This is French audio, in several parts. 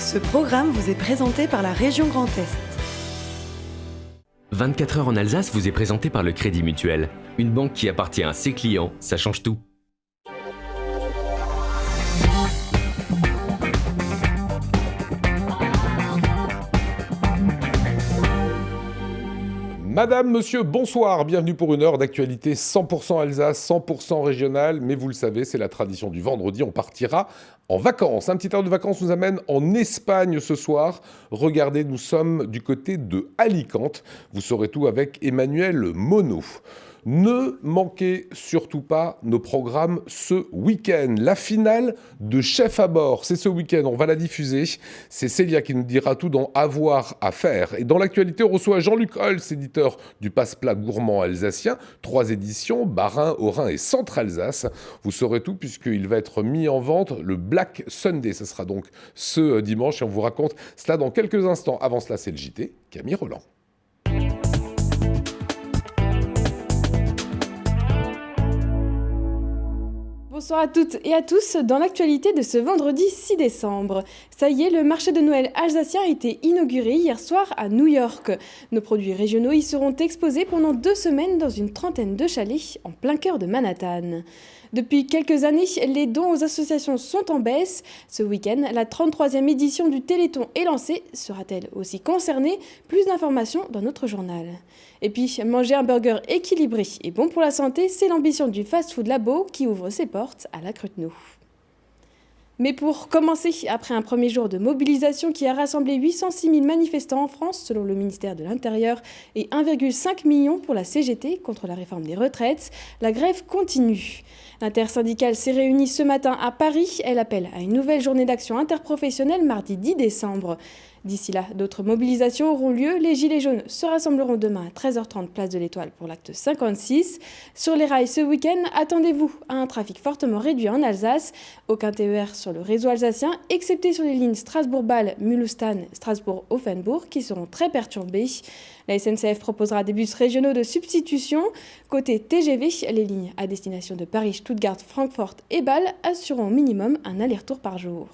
Ce programme vous est présenté par la région Grand Est. 24 heures en Alsace vous est présenté par le Crédit Mutuel. Une banque qui appartient à ses clients, ça change tout. Madame, monsieur, bonsoir, bienvenue pour une heure d'actualité 100% Alsace, 100% régionale, mais vous le savez, c'est la tradition du vendredi, on partira en vacances. Un petit heure de vacances nous amène en Espagne ce soir. Regardez, nous sommes du côté de Alicante, vous saurez tout avec Emmanuel Monod. Ne manquez surtout pas nos programmes ce week-end. La finale de Chef à bord, c'est ce week-end, on va la diffuser. C'est Célia qui nous dira tout dans Avoir à faire. Et dans l'actualité, on reçoit Jean-Luc Holz, éditeur du Passe-Plat Gourmand Alsacien. 3 éditions, Bas-Rhin, Haut-Rhin et Centre-Alsace. Vous saurez tout puisqu'il va être mis en vente le Black Sunday. Ce sera donc ce dimanche et on vous raconte cela dans quelques instants. Avant cela, c'est le JT, Camille Roland. Bonsoir à toutes et à tous. Dans l'actualité de ce vendredi 6 décembre, ça y est, le marché de Noël alsacien a été inauguré hier soir à New York. Nos produits régionaux y seront exposés pendant 2 semaines dans une trentaine de chalets en plein cœur de Manhattan. Depuis quelques années, les dons aux associations sont en baisse. Ce week-end, la 33e édition du Téléthon est lancée. Sera-t-elle aussi concernée? Plus d'informations dans notre journal. Et puis, manger un burger équilibré et bon pour la santé, c'est l'ambition du Fast Food Labo qui ouvre ses portes à la Cruteno. Mais pour commencer, après un premier jour de mobilisation qui a rassemblé 806 000 manifestants en France, selon le ministère de l'Intérieur, et 1,5 million pour la CGT contre la réforme des retraites, la grève continue. L'intersyndicale s'est réunie ce matin à Paris. Elle appelle à une nouvelle journée d'action interprofessionnelle mardi 10 décembre. D'ici là, d'autres mobilisations auront lieu. Les Gilets jaunes se rassembleront demain à 13h30 place de l'Étoile pour l'acte 56. Sur les rails ce week-end, attendez-vous à un trafic fortement réduit en Alsace. Aucun TER sur le réseau alsacien, excepté sur les lignes Strasbourg-Bâle, Mulhouse-Thann, Strasbourg-Offenbourg, qui seront très perturbées. La SNCF proposera des bus régionaux de substitution. Côté TGV, les lignes à destination de Paris, Stuttgart, Francfort et Bâle assureront au minimum un aller-retour par jour.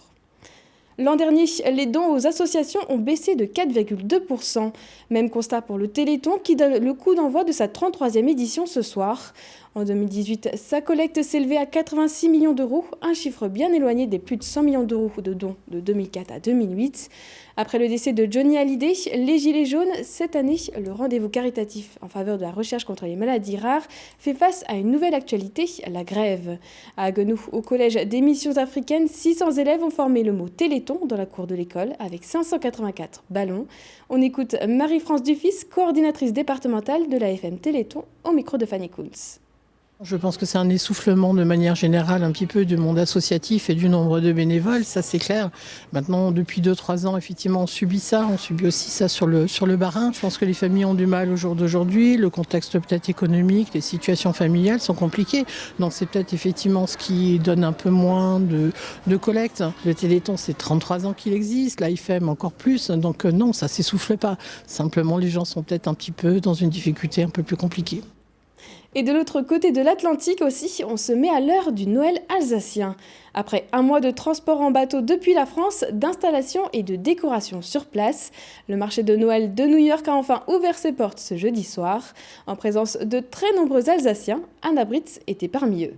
L'an dernier, les dons aux associations ont baissé de 4,2%. Même constat pour le Téléthon qui donne le coup d'envoi de sa 33e édition ce soir. En 2018, sa collecte s'élevait à 86 millions d'euros, un chiffre bien éloigné des plus de 100 millions d'euros de dons de 2004 à 2008. Après le décès de Johnny Hallyday, les Gilets jaunes, cette année, le rendez-vous caritatif en faveur de la recherche contre les maladies rares fait face à une nouvelle actualité, la grève. À Haguenau, au collège des missions africaines, 600 élèves ont formé le mot Téléthon dans la cour de l'école avec 584 ballons. On écoute Marie-France Dufis, coordinatrice départementale de la FM Téléthon, au micro de Fanny Kuntz. Je pense que c'est un essoufflement de manière générale un petit peu du monde associatif et du nombre de bénévoles, ça c'est clair. Maintenant, depuis 2-3 ans, effectivement, on subit ça, on subit aussi ça sur le Bas-Rhin. Je pense que les familles ont du mal au jour d'aujourd'hui, le contexte peut-être économique, les situations familiales sont compliquées. Donc c'est peut-être effectivement ce qui donne un peu moins de collecte. Le Téléthon, c'est 33 ans qu'il existe, l'AFM encore plus, donc non, ça s'essouffle pas. Simplement, les gens sont peut-être un petit peu dans une difficulté un peu plus compliquée. Et de l'autre côté de l'Atlantique aussi, on se met à l'heure du Noël alsacien. Après un mois de transport en bateau depuis la France, d'installation et de décoration sur place, le marché de Noël de New York a enfin ouvert ses portes ce jeudi soir. En présence de très nombreux Alsaciens, Anna Britz était parmi eux.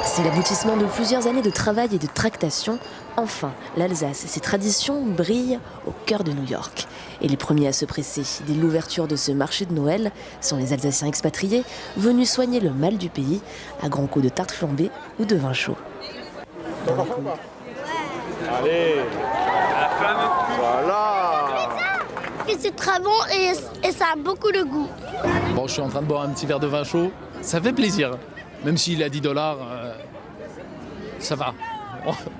C'est l'aboutissement de plusieurs années de travail et de tractation. Enfin, l'Alsace et ses traditions brillent au cœur de New York. Et les premiers à se presser dès l'ouverture de ce marché de Noël sont les Alsaciens expatriés venus soigner le mal du pays à grands coups de tarte flambée ou de vin chaud. Allez, voilà. C'est très bon et ça a beaucoup de goût. Bon, je suis en train de boire un petit verre de vin chaud. Ça fait plaisir. Même s'il est à $10, ça va.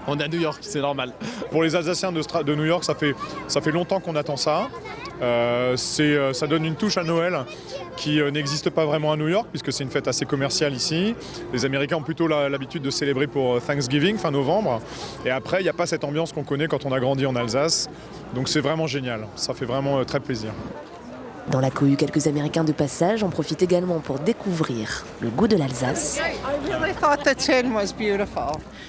On est à New York, c'est normal. Pour les Alsaciens de New York, ça fait longtemps qu'on attend ça. Ça donne une touche à Noël qui n'existe pas vraiment à New York puisque c'est une fête assez commerciale ici. Les Américains ont plutôt l'habitude de célébrer pour Thanksgiving, fin novembre. Et après, il n'y a pas cette ambiance qu'on connaît quand on a grandi en Alsace. Donc c'est vraiment génial. Ça fait vraiment très plaisir. Dans la cohue, quelques Américains de passage en profitent également pour découvrir le goût de l'Alsace.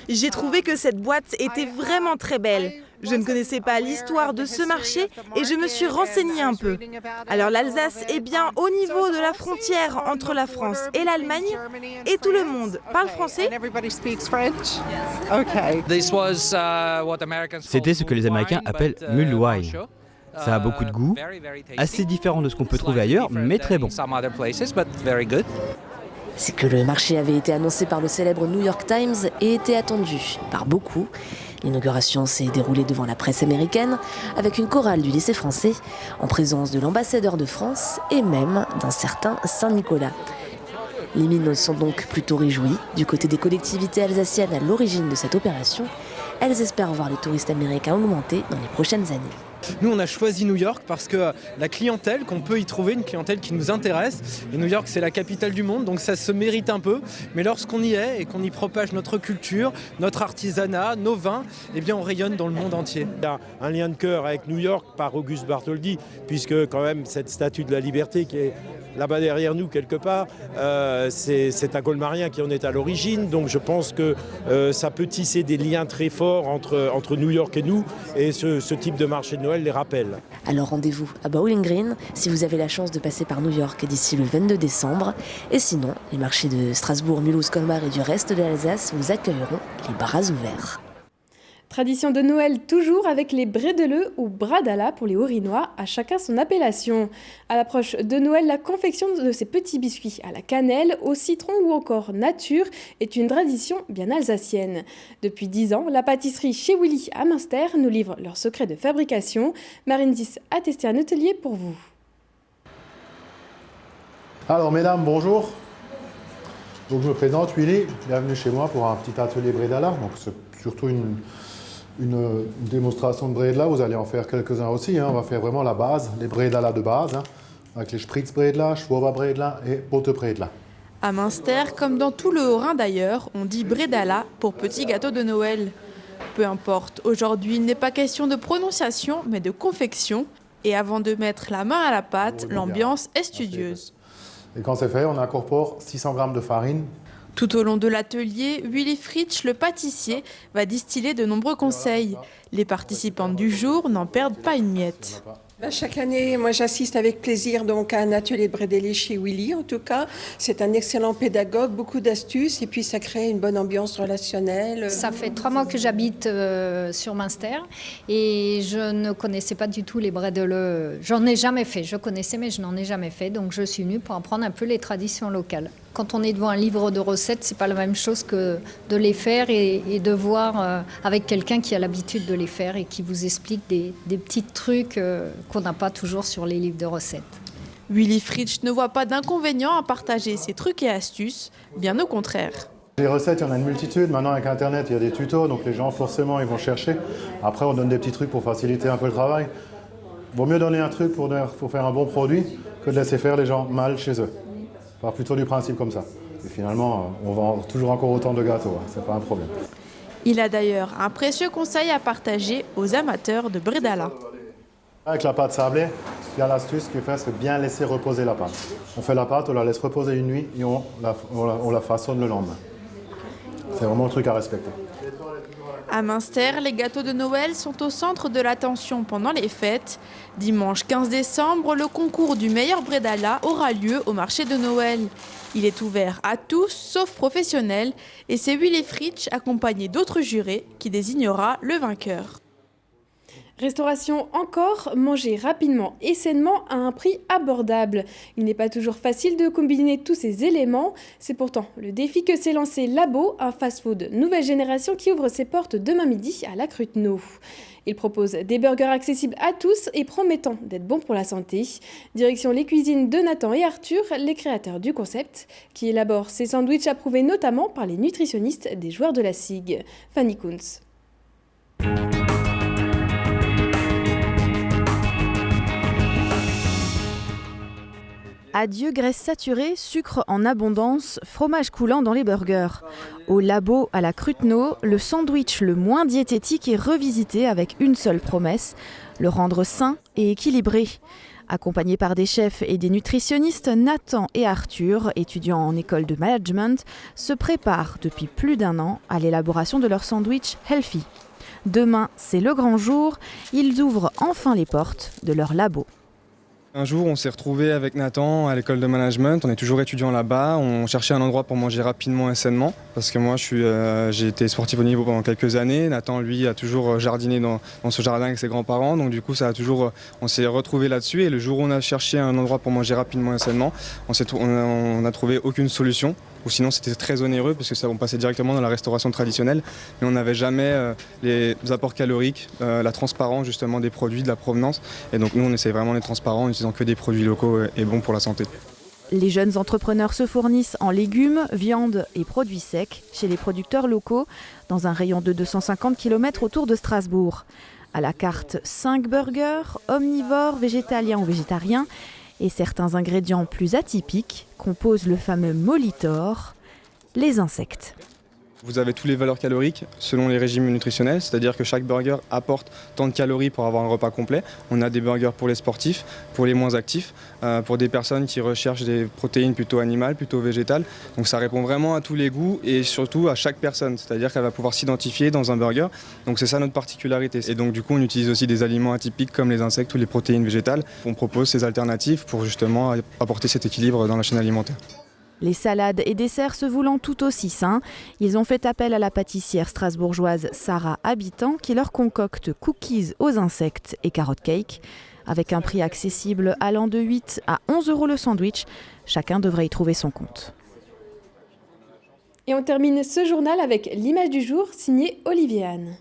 J'ai trouvé que cette boîte était vraiment très belle. Je ne connaissais pas l'histoire de ce marché et je me suis renseignée un peu. Alors l'Alsace est bien au niveau de la frontière entre la France et l'Allemagne et tout le monde parle français. C'était ce que les Américains appellent mulled wine. Ça a beaucoup de goût, assez différent de ce qu'on peut trouver ailleurs, mais très bon. C'est que le marché avait été annoncé par le célèbre New York Times et était attendu par beaucoup. L'inauguration s'est déroulée devant la presse américaine avec une chorale du lycée français en présence de l'ambassadeur de France et même d'un certain Saint-Nicolas. Les mines sont donc plutôt réjouies. Du côté des collectivités alsaciennes à l'origine de cette opération, elles espèrent voir les touristes américains augmenter dans les prochaines années. Nous, on a choisi New York parce que la clientèle qu'on peut y trouver, une clientèle qui nous intéresse, et New York c'est la capitale du monde, donc ça se mérite un peu, mais lorsqu'on y est et qu'on y propage notre culture, notre artisanat, nos vins, eh bien on rayonne dans le monde entier. Il y a un lien de cœur avec New York par Auguste Bartholdi, puisque quand même cette statue de la liberté qui est là-bas derrière nous quelque part, c'est un Colmarien qui en est à l'origine, donc je pense que ça peut tisser des liens très forts entre New York et nous, et ce type de marché de Noël les rappelle. Alors rendez-vous à Bowling Green si vous avez la chance de passer par New York d'ici le 22 décembre, et sinon les marchés de Strasbourg, Mulhouse, Colmar et du reste de l'Alsace vous accueilleront les bras ouverts. Tradition de Noël toujours avec les brédeleux ou bradala pour les Haut-Rhinois, à chacun son appellation. À l'approche de Noël, la confection de ces petits biscuits à la cannelle, au citron ou encore nature est une tradition bien alsacienne. Depuis 10 ans, la pâtisserie chez Willy à Münster nous livre leurs secrets de fabrication. Marine Dix a testé un atelier pour vous. Alors mesdames, bonjour. Donc je me présente, Willy, bienvenue chez moi pour un petit atelier bredala. Donc c'est surtout une démonstration de bredela, vous allez en faire quelques-uns aussi. On va faire vraiment la base, les bredala de base, avec les spritz bredela, schwoba bredela et botte bredela. À Münster, comme dans tout le Haut-Rhin d'ailleurs, on dit bredala pour petit gâteau de Noël. Peu importe, aujourd'hui il n'est pas question de prononciation, mais de confection. Et avant de mettre la main à la pâte, l'ambiance est studieuse. Et quand c'est fait, on incorpore 600 g de farine. Tout au long de l'atelier, Willy Fritsch, le pâtissier, va distiller de nombreux conseils. Les participants du jour n'en perdent pas une miette. Chaque année, moi j'assiste avec plaisir donc, à un atelier de bredeli chez Willy en tout cas. C'est un excellent pédagogue, beaucoup d'astuces et puis ça crée une bonne ambiance relationnelle. Ça fait 3 mois que j'habite sur Münster et je ne connaissais pas du tout les bredeleux. J'en ai jamais fait, je connaissais mais je n'en ai jamais fait, donc je suis venue pour apprendre un peu les traditions locales. Quand on est devant un livre de recettes, c'est pas la même chose que de les faire et de voir avec quelqu'un qui a l'habitude de les faire et qui vous explique des petits trucs qu'on n'a pas toujours sur les livres de recettes. Willy Fritsch ne voit pas d'inconvénient à partager ses trucs et astuces, bien au contraire. Les recettes, il y en a une multitude. Maintenant, avec Internet, il y a des tutos, donc les gens, forcément, ils vont chercher. Après, on donne des petits trucs pour faciliter un peu le travail. Vaut mieux donner un truc pour faire un bon produit que de laisser faire les gens mal chez eux. On part plutôt du principe comme ça. Et finalement, on vend toujours encore autant de gâteaux, c'est pas un problème. Il a d'ailleurs un précieux conseil à partager aux amateurs de bredala. Avec la pâte sablée, il y a l'astuce qui fait, c'est bien laisser reposer la pâte. On fait la pâte, on la laisse reposer une nuit et on la façonne le lendemain. C'est vraiment un truc à respecter. À Münster, les gâteaux de Noël sont au centre de l'attention pendant les fêtes. Dimanche 15 décembre, le concours du meilleur bredala aura lieu au marché de Noël. Il est ouvert à tous, sauf professionnels, et c'est Willy Fritsch, accompagné d'autres jurés, qui désignera le vainqueur. Restauration encore, manger rapidement et sainement à un prix abordable. Il n'est pas toujours facile de combiner tous ces éléments. C'est pourtant le défi que s'est lancé Labo, un fast-food nouvelle génération qui ouvre ses portes demain midi à la Cruteno. Il propose des burgers accessibles à tous et promettant d'être bons pour la santé. Direction les cuisines de Nathan et Arthur, les créateurs du concept, qui élaborent ces sandwichs approuvés notamment par les nutritionnistes des joueurs de la SIG. Fanny Kuntz. Adieu graisse saturée, sucre en abondance, fromage coulant dans les burgers. Au Labo, à la Cruteno, le sandwich le moins diététique est revisité avec une seule promesse, le rendre sain et équilibré. Accompagnés par des chefs et des nutritionnistes, Nathan et Arthur, étudiants en école de management, se préparent depuis plus d'1 an à l'élaboration de leur sandwich healthy. Demain, c'est le grand jour, ils ouvrent enfin les portes de leur labo. Un jour, on s'est retrouvé avec Nathan à l'école de management. On est toujours étudiant là-bas. On cherchait un endroit pour manger rapidement et sainement. Parce que moi, j'ai été sportif au niveau pendant quelques années. Nathan, lui, a toujours jardiné dans ce jardin avec ses grands-parents. Donc du coup, on s'est retrouvé là-dessus. Et le jour où on a cherché un endroit pour manger rapidement et sainement, on n'a trouvé aucune solution. Ou sinon c'était très onéreux parce que ça on passait directement dans la restauration traditionnelle, mais on n'avait jamais les apports caloriques, la transparence justement des produits, de la provenance. Et donc nous on essaie vraiment d'être transparents en utilisant que des produits locaux et bons pour la santé. Les jeunes entrepreneurs se fournissent en légumes, viande et produits secs chez les producteurs locaux dans un rayon de 250 km autour de Strasbourg. À la carte 5 burgers, omnivores, végétaliens ou végétariens, et certains ingrédients plus atypiques composent le fameux molitor, les insectes. Vous avez toutes les valeurs caloriques selon les régimes nutritionnels, c'est-à-dire que chaque burger apporte tant de calories pour avoir un repas complet. On a des burgers pour les sportifs, pour les moins actifs, pour des personnes qui recherchent des protéines plutôt animales, plutôt végétales. Donc ça répond vraiment à tous les goûts et surtout à chaque personne, c'est-à-dire qu'elle va pouvoir s'identifier dans un burger. Donc c'est ça notre particularité. Et donc du coup on utilise aussi des aliments atypiques comme les insectes ou les protéines végétales. On propose ces alternatives pour justement apporter cet équilibre dans la chaîne alimentaire. Les salades et desserts se voulant tout aussi sains, ils ont fait appel à la pâtissière strasbourgeoise Sarah Habitant qui leur concocte cookies aux insectes et carotte cake. Avec un prix accessible allant de 8 à 11 € le sandwich, chacun devrait y trouver son compte. Et on termine ce journal avec l'image du jour signée Olivier Anne.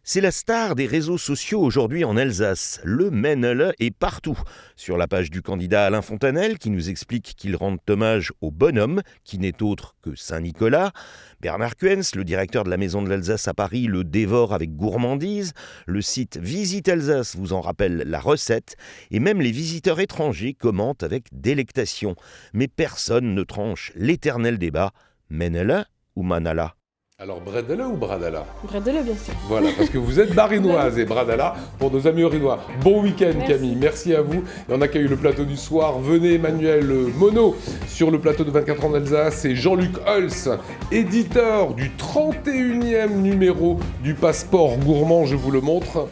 C'est la star des réseaux sociaux aujourd'hui en Alsace. Le Männele est partout. Sur la page du candidat Alain Fontanelle qui nous explique qu'il rend hommage au bonhomme, qui n'est autre que Saint-Nicolas. Bernard Kuens, le directeur de la Maison de l'Alsace à Paris, le dévore avec gourmandise. Le site Visite Alsace vous en rappelle la recette. Et même les visiteurs étrangers commentent avec délectation. Mais personne ne tranche l'éternel débat. Männele ou Manala ? Alors, Bredele ou Bradala ? Bredele, bien sûr. Voilà, parce que vous êtes barinoise et Bradala pour nos amis orinois. Bon week-end, Merci. Camille, merci à vous. Et on accueille le plateau du soir. Venez, Emmanuel Monod, sur le plateau de 24 ans d'Alsace, et Jean-Luc Holz, éditeur du 31e numéro du Passeport Gourmand, je vous le montre.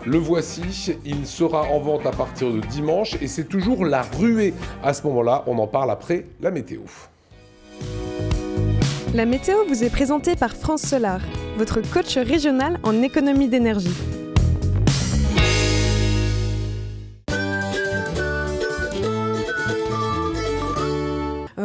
Le voici, il sera en vente à partir de dimanche et c'est toujours la ruée. À ce moment-là, on en parle après la météo. La météo vous est présentée par France Solar, votre coach régional en économie d'énergie.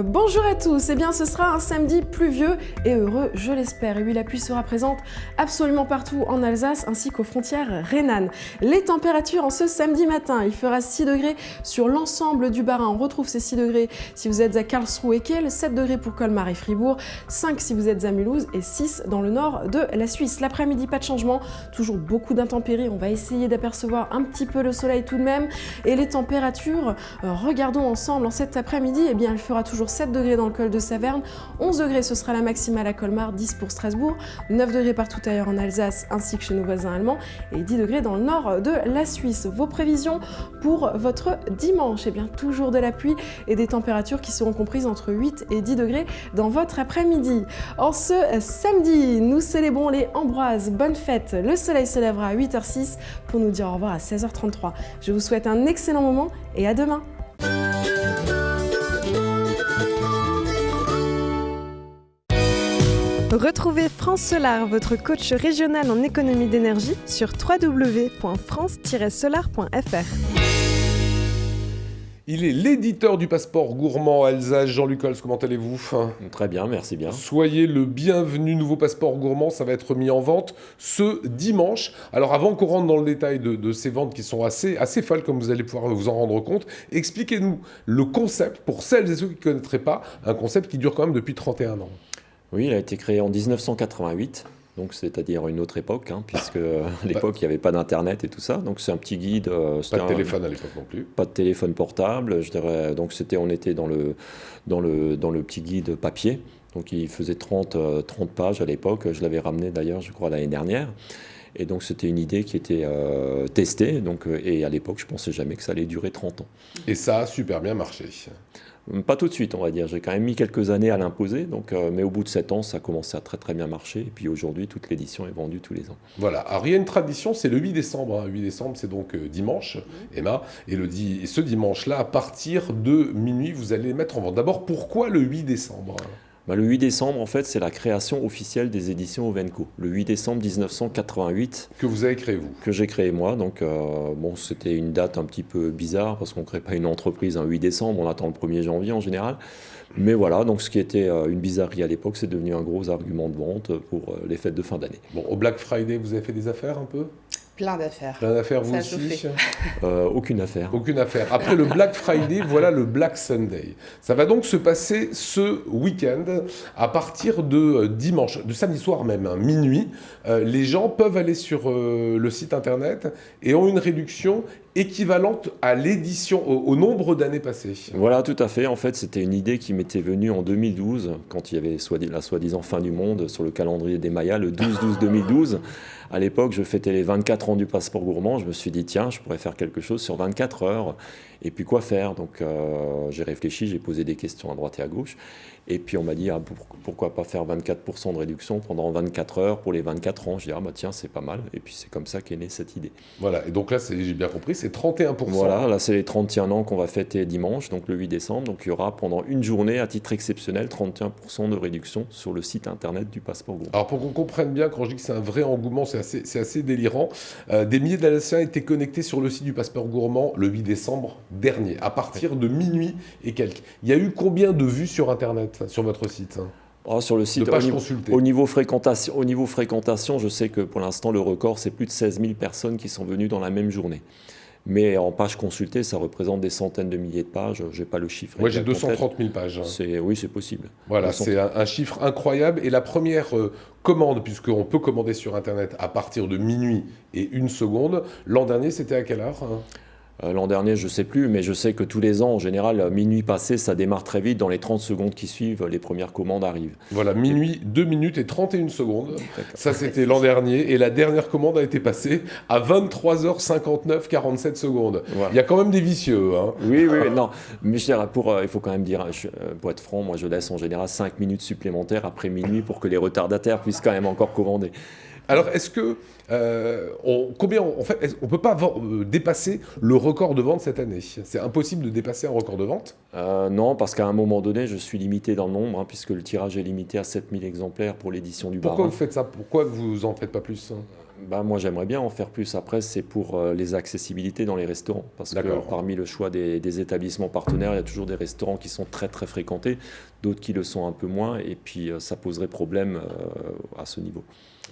Bonjour à tous, eh bien ce sera un samedi pluvieux et heureux, je l'espère. Et oui, la pluie sera présente absolument partout en Alsace ainsi qu'aux frontières rhénanes. Les températures en ce samedi matin, il fera 6 degrés sur l'ensemble du Bas-Rhin. On retrouve ces 6 degrés si vous êtes à Karlsruhe et Kiel, 7 degrés pour Colmar et Fribourg, 5 si vous êtes à Mulhouse et 6 dans le nord de la Suisse. L'après-midi, pas de changement, toujours beaucoup d'intempéries. On va essayer d'apercevoir un petit peu le soleil tout de même. Et les températures, regardons ensemble en cet après-midi, eh bien il fera toujours 7 degrés dans le col de Saverne, 11 degrés ce sera la maximale à Colmar, 10 pour Strasbourg, 9 degrés partout ailleurs en Alsace ainsi que chez nos voisins allemands et 10 degrés dans le nord de la Suisse. Vos prévisions pour votre dimanche, eh bien toujours de la pluie et des températures qui seront comprises entre 8 et 10 degrés dans votre après-midi. En ce samedi, nous célébrons les Ambroises. Bonne fête, le soleil se lèvera à 8h06 pour nous dire au revoir à 16h33. Je vous souhaite un excellent moment et à demain. Retrouvez France Solar, votre coach régional en économie d'énergie, sur www.france-solar.fr. Il est l'éditeur du Passeport Gourmand Alsace. Jean-Luc Holz, comment allez-vous ? Très bien, merci bien. Soyez le bienvenu, nouveau Passeport Gourmand, ça va être mis en vente ce dimanche. Alors avant qu'on rentre dans le détail de ces ventes qui sont assez folles, comme vous allez pouvoir vous en rendre compte, expliquez-nous le concept, pour celles et ceux qui ne connaîtraient pas, un concept qui dure quand même depuis 31 ans. Oui, il a été créé en 1988. Donc, c'est-à-dire une autre époque, puisque à l'époque, il n'y avait pas d'Internet et tout ça. Donc, c'est un petit guide. Pas de téléphone à l'époque non plus. Pas de téléphone portable, je dirais. Donc, on était dans le petit guide papier. Donc, il faisait 30 pages à l'époque. Je l'avais ramené d'ailleurs, je crois, l'année dernière. Et donc c'était une idée qui était testée, donc, et à l'époque je ne pensais jamais que ça allait durer 30 ans. Et ça a super bien marché. Pas tout de suite, on va dire. J'ai quand même mis quelques années à l'imposer, mais au bout de 7 ans, ça a commencé à très très bien marcher. Et puis aujourd'hui, toute l'édition est vendue tous les ans. Voilà. Alors il y a une tradition, c'est le 8 décembre. 8 décembre, c'est donc dimanche, Emma. Et ce dimanche-là, à partir de minuit, vous allez les mettre en vente. D'abord, pourquoi le 8 décembre ? Le 8 décembre, en fait, c'est la création officielle des éditions Ovenco. Le 8 décembre 1988. Que vous avez créé, vous ? Que j'ai créé, moi. Donc, c'était une date un petit peu bizarre, parce qu'on ne crée pas une entreprise un 8 décembre, on attend le 1er janvier en général. Mais voilà, donc ce qui était une bizarrerie à l'époque, c'est devenu un gros argument de vente pour les fêtes de fin d'année. Bon, au Black Friday, vous avez fait des affaires un peu ? Plein d'affaires. Plein d'affaires, vous aussi ? Aucune affaire. Aucune affaire. Après le Black Friday, voilà le Black Sunday. Ça va donc se passer ce week-end à partir de dimanche, de samedi soir même, minuit. Les gens peuvent aller sur le site internet et ont une réduction équivalente à l'édition, au nombre d'années passées. Voilà, tout à fait. En fait, c'était une idée qui m'était venue en 2012, quand il y avait la soi-disant fin du monde sur le calendrier des Mayas, le 12-12-2012. À l'époque, je fêtais les 24 ans du passeport gourmand. Je me suis dit, tiens, je pourrais faire quelque chose sur 24 heures. Et puis, quoi faire ? Donc, j'ai réfléchi, j'ai posé des questions à droite et à gauche. Et puis, on m'a dit, pourquoi pas faire 24% de réduction pendant 24 heures pour les 24 ans ? Je dis, tiens, c'est pas mal. Et puis, c'est comme ça qu'est née cette idée. Voilà, et donc là, j'ai bien compris, c'est 31%. Voilà, là, c'est les 31 ans qu'on va fêter dimanche, donc le 8 décembre. Donc, il y aura pendant une journée, à titre exceptionnel, 31% de réduction sur le site internet du passeport gourmand. Alors, pour qu'on comprenne bien, quand je dis que c'est un vrai engouement, c'est assez délirant. Des milliers d'Alsaciens étaient connectés sur le site du passeport gourmand le 8 décembre dernier, à partir de minuit et quelques. Il y a eu combien de vues sur internet, sur votre site ? Sur le site, au niveau fréquentation, je sais que pour l'instant, le record, c'est plus de 16 000 personnes qui sont venues dans la même journée. Mais en page consultée, ça représente des centaines de milliers de pages. Je n'ai pas le chiffre. Moi, j'ai 230 000 pages. Oui, c'est possible. Voilà, c'est un chiffre incroyable. Et la première commande, puisqu'on peut commander sur Internet à partir de minuit et 1 seconde, l'an dernier, c'était à quelle heure ? L'an dernier, je ne sais plus, mais je sais que tous les ans, en général, minuit passé, ça démarre très vite. Dans les 30 secondes qui suivent, les premières commandes arrivent. Voilà, minuit, 2 minutes et 31 secondes. Ça, c'était l'an dernier. Et la dernière commande a été passée à 23h59, 47 secondes. Voilà. Il y a quand même des vicieux. Hein. Oui, non. Mais je dirais, il faut quand même dire, pour être franc, moi, je laisse en général 5 minutes supplémentaires après minuit pour que les retardataires puissent quand même encore commander. Alors, est-ce que on ne peut pas dépasser le record de vente cette année ? C'est impossible de dépasser un record de vente ? Non, parce qu'à un moment donné, je suis limité dans le nombre, puisque le tirage est limité à 7000 exemplaires pour l'édition du Barin. Pourquoi vous faites ça ? Pourquoi vous n'en faites pas plus ? Moi, j'aimerais bien en faire plus. Après, c'est pour les accessibilités dans les restaurants. Parce que parmi le choix des établissements partenaires, il y a toujours des restaurants qui sont très, très fréquentés, d'autres qui le sont un peu moins, et puis ça poserait problème à ce niveau.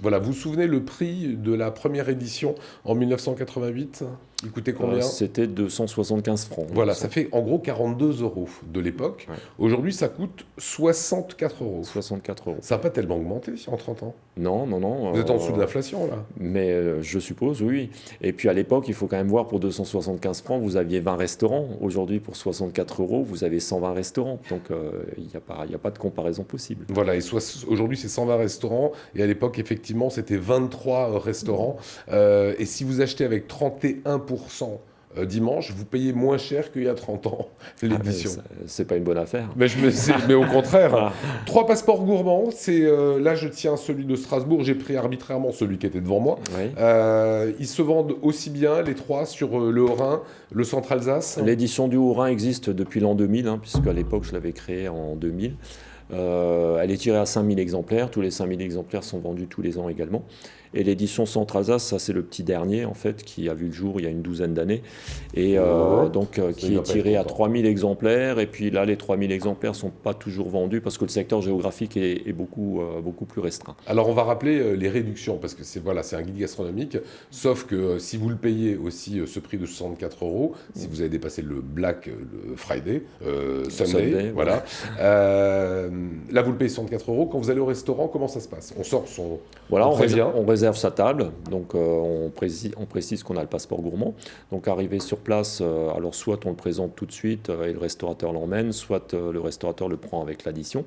Voilà, vous vous souvenez le prix de la première édition en 1988 ? Il coûtait combien ? C'était 275 francs. Voilà, ça fait en gros 42 € de l'époque. Ouais. Aujourd'hui, ça coûte 64 €. 64 €. Ça n'a pas tellement augmenté en 30 ans ? Non. Vous êtes en dessous de l'inflation, là ? Mais je suppose, oui. Et puis à l'époque, il faut quand même voir, pour 275 francs, vous aviez 20 restaurants. Aujourd'hui, pour 64 €, vous avez 120 restaurants. Donc, il n'y a pas de comparaison possible. Voilà, et aujourd'hui, c'est 120 restaurants. Et à l'époque, effectivement, c'était 23 restaurants. Et si vous achetez avec 31% dimanche, vous payez moins cher qu'il y a 30 ans l'édition. C'est pas une bonne affaire. Mais au contraire. Voilà. 3 passeports gourmands. Là, je tiens celui de Strasbourg. J'ai pris arbitrairement celui qui était devant moi. Oui. Ils se vendent aussi bien, les 3, sur le Haut-Rhin, le Centre-Alsace. L'édition du Haut-Rhin existe depuis l'an 2000, puisque à l'époque, je l'avais créée en 2000. Elle est tirée à 5000 exemplaires. Tous les 5000 exemplaires sont vendus tous les ans également. Et l'édition Centre-Alsace, ça c'est le petit dernier en fait, qui a vu le jour il y a une douzaine d'années, et qui est tiré à 3000 exemplaires. Et puis là, les 3000 exemplaires ne sont pas toujours vendus parce que le secteur géographique est beaucoup plus restreint. Alors on va rappeler les réductions, parce que c'est un guide gastronomique, sauf que si vous le payez aussi ce prix de 64 €, si vous avez dépassé le le Friday, Sunday, voilà. Là vous le payez 64 €. Quand vous allez au restaurant, comment ça se passe ? On sort on réserve réserve sa table, donc on précise qu'on a le passeport gourmand. Donc arrivé sur place, alors soit on le présente tout de suite et le restaurateur l'emmène, soit le restaurateur le prend avec l'addition.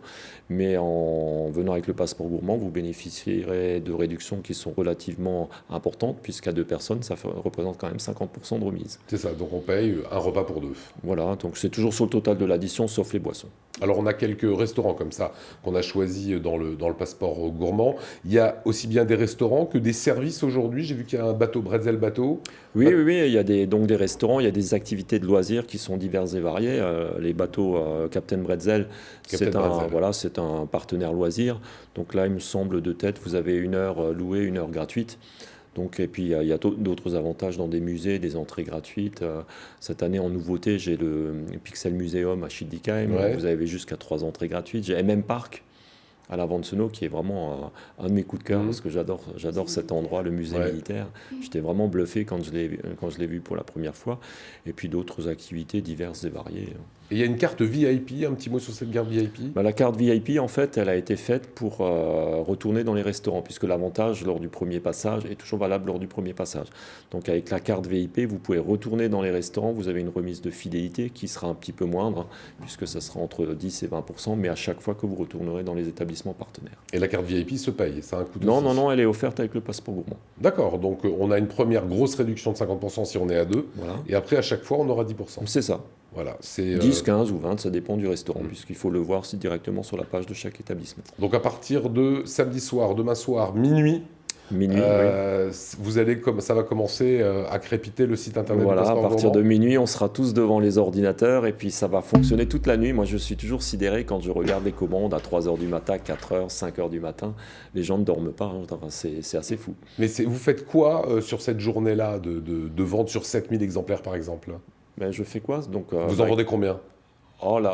Mais en venant avec le passeport gourmand, vous bénéficierez de réductions qui sont relativement importantes, puisqu'à 2 personnes, ça représente quand même 50% de remise. C'est ça, donc on paye un repas pour 2. Voilà, donc c'est toujours sur le total de l'addition, sauf les boissons. Alors on a quelques restaurants comme ça qu'on a choisis dans le passeport gourmand. Il y a aussi bien des restaurants que des services aujourd'hui. J'ai vu qu'il y a un bateau, Bretzel Bateau. Oui, il y a donc des restaurants, il y a des activités de loisirs qui sont diverses et variées. Les bateaux Captain Bretzel, c'est un partenaire loisir. Donc là, il me semble de tête, vous avez 1 heure louée, 1 heure gratuite. Donc, et puis il y a d'autres avantages dans des musées, des entrées gratuites. Cette année, en nouveauté, j'ai le Pixel Museum à Schildikheim. Ouais. Vous avez jusqu'à 3 entrées gratuites. J'ai MM Park à la Vansenau, qui est vraiment un de mes coups de cœur, parce que j'adore cet endroit, le musée militaire. J'étais vraiment bluffé quand je l'ai vu pour la première fois. Et puis d'autres activités diverses et variées. Et il y a une carte VIP, un petit mot sur cette carte VIP ? La carte VIP, en fait, elle a été faite pour retourner dans les restaurants, puisque l'avantage lors du premier passage est toujours valable lors du premier passage. Donc avec la carte VIP, vous pouvez retourner dans les restaurants, vous avez une remise de fidélité qui sera un petit peu moindre, puisque ça sera entre 10 et 20%, mais à chaque fois que vous retournerez dans les établissements partenaires. Et la carte VIP se paye, ça a un coût de... Non, elle est offerte avec le passeport gourmand. D'accord, donc on a une première grosse réduction de 50% si on est à 2, et après à chaque fois on aura 10%. C'est ça. Voilà, c'est 10, 15 ou 20, ça dépend du restaurant, puisqu'il faut le voir directement sur la page de chaque établissement. Donc à partir de samedi soir, demain soir, minuit, ça va commencer à crépiter le site internet. Voilà, à partir de minuit, on sera tous devant les ordinateurs et puis ça va fonctionner toute la nuit. Moi, je suis toujours sidéré quand je regarde les commandes à 3h du matin, 4h, 5h du matin. Les gens ne dorment pas, c'est assez fou. Mais vous faites quoi sur cette journée-là de vente sur 7000 exemplaires par exemple ? Je fais quoi donc, vous en vendez combien ?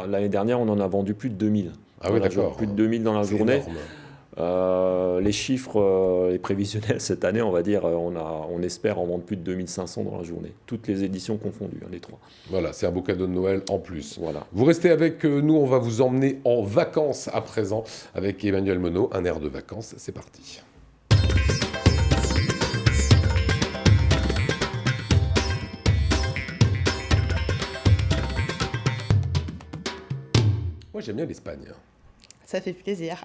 L'année dernière, on en a vendu plus de 2000. Ah oui, d'accord. Plus de 2000 dans la journée. Les chiffres, les prévisionnels cette année, on va dire, on espère en vendre plus de 2500 dans la journée. Toutes les éditions confondues, les 3. Voilà, c'est un beau cadeau de Noël en plus. Voilà. Vous restez avec nous, on va vous emmener en vacances à présent avec Emmanuel Monod. Un air de vacances, c'est parti. Moi, j'aime bien l'Espagne. Ça fait plaisir.